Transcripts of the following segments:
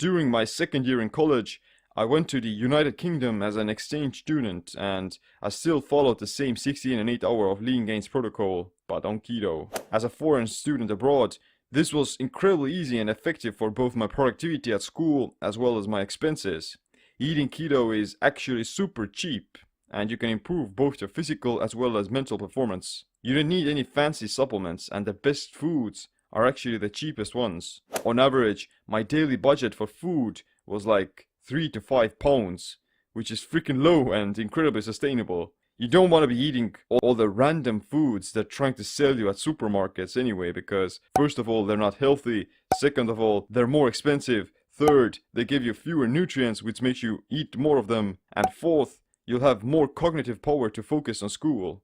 During my second year in college, I went to the United Kingdom as an exchange student, and I still followed the same 16 and 8 hour of Lean Gains protocol, but on keto. As a foreign student abroad, this was incredibly easy and effective for both my productivity at school as well as my expenses. Eating keto is actually super cheap, and you can improve both your physical as well as mental performance. You don't need any fancy supplements, and the best foods are actually the cheapest ones. On average, my daily budget for food was like 3 to 5 pounds, which is freaking low and incredibly sustainable. You don't want to be eating all the random foods they're trying to sell you at supermarkets anyway, because first of all, they're not healthy, second of all, they're more expensive, third, they give you fewer nutrients which makes you eat more of them, and fourth, you'll have more cognitive power to focus on school.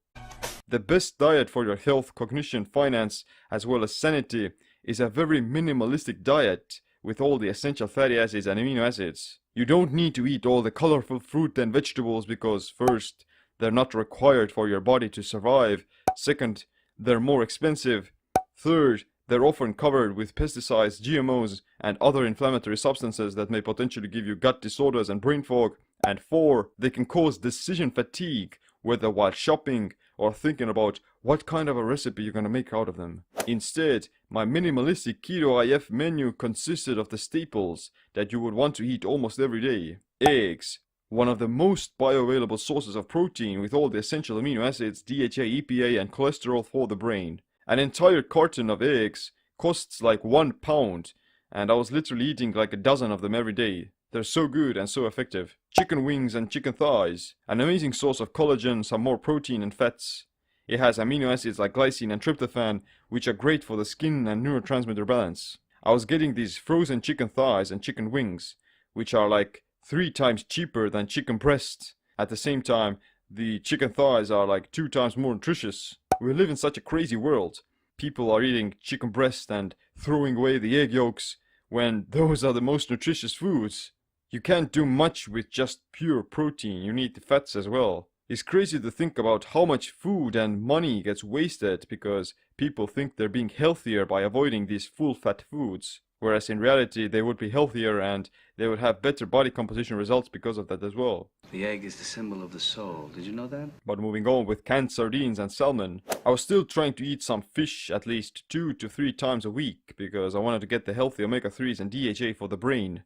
The best diet for your health, cognition, finance, as well as sanity is a very minimalistic diet with all the essential fatty acids and amino acids. You don't need to eat all the colorful fruit and vegetables because first, they're not required for your body to survive. Second, they're more expensive. Third, they're often covered with pesticides, GMOs, and other inflammatory substances that may potentially give you gut disorders and brain fog. And four, they can cause decision fatigue, whether while shopping or thinking about what kind of a recipe you're gonna make out of them. Instead, my minimalistic Keto IF menu consisted of the staples that you would want to eat almost every day. Eggs, one of the most bioavailable sources of protein with all the essential amino acids, DHA, EPA, and cholesterol for the brain. An entire carton of eggs costs like £1, and I was literally eating like a dozen of them every day. They're so good and so effective. Chicken wings and chicken thighs, an amazing source of collagen, some more protein and fats. It has amino acids like glycine and tryptophan, which are great for the skin and neurotransmitter balance. I was getting these frozen chicken thighs and chicken wings, which are like 3 times cheaper than chicken breast. At the same time, the chicken thighs are like 2 times more nutritious. We live in such a crazy world. People are eating chicken breast and throwing away the egg yolks when those are the most nutritious foods. You can't do much with just pure protein, you need the fats as well. It's crazy to think about how much food and money gets wasted because people think they're being healthier by avoiding these full fat foods. Whereas in reality they would be healthier and they would have better body composition results because of that as well. The egg is the symbol of the soul. Did you know that? But moving on with canned sardines and salmon, I was still trying to eat some fish at least 2 to 3 times a week because I wanted to get the healthy omega-3s and DHA for the brain.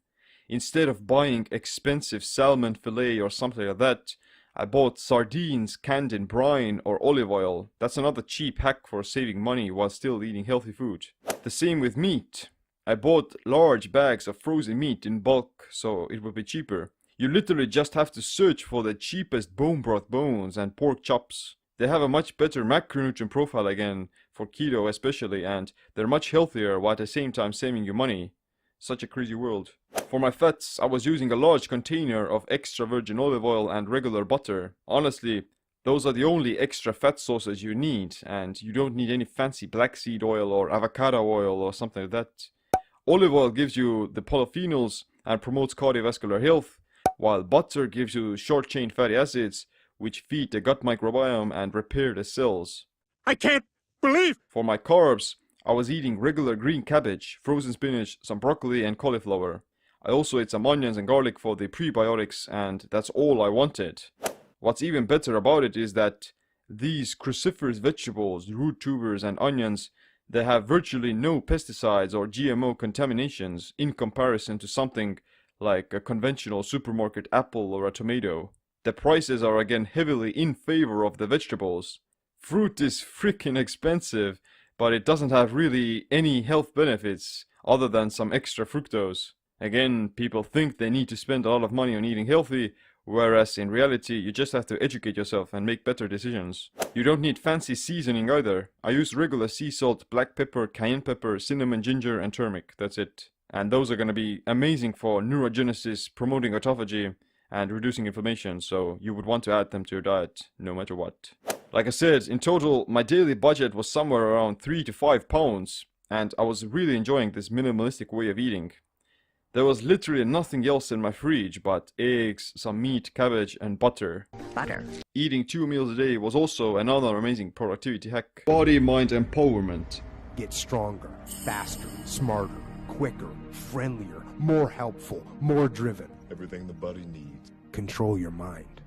Instead of buying expensive salmon fillet or something like that, I bought sardines canned in brine or olive oil. That's another cheap hack for saving money while still eating healthy food. The same with meat. I bought large bags of frozen meat in bulk so it would be cheaper. You literally just have to search for the cheapest bone broth bones and pork chops. They have a much better macronutrient profile again, for keto especially, and they're much healthier while at the same time saving you money. Such a crazy world. For my fats, I was using a large container of extra virgin olive oil and regular butter. Honestly, those are the only extra fat sources you need, and you don't need any fancy black seed oil or avocado oil or something like that. Olive oil gives you the polyphenols and promotes cardiovascular health, while butter gives you short-chain fatty acids, which feed the gut microbiome and repair the cells. I can't believe! For my carbs, I was eating regular green cabbage, frozen spinach, some broccoli and cauliflower. I also ate some onions and garlic for the prebiotics, and that's all I wanted. What's even better about it is that these cruciferous vegetables, root tubers and onions, they have virtually no pesticides or GMO contaminations in comparison to something like a conventional supermarket apple or a tomato. The prices are again heavily in favor of the vegetables. Fruit is freaking expensive, but it doesn't have really any health benefits other than some extra fructose. Again, people think they need to spend a lot of money on eating healthy, whereas in reality you just have to educate yourself and make better decisions. You don't need fancy seasoning either. I use regular sea salt, black pepper, cayenne pepper, cinnamon, ginger and turmeric. That's it. And those are going to be amazing for neurogenesis, promoting autophagy and reducing inflammation, so you would want to add them to your diet no matter what. Like I said, in total my daily budget was somewhere around 3 to 5 pounds, and I was really enjoying this minimalistic way of eating. There was literally nothing else in my fridge but eggs, some meat, cabbage and butter. Eating 2 meals a day was also another amazing productivity hack. Body-mind empowerment. Get stronger, faster, smarter, quicker, friendlier, more helpful, more driven. Everything the buddy needs. Control your mind.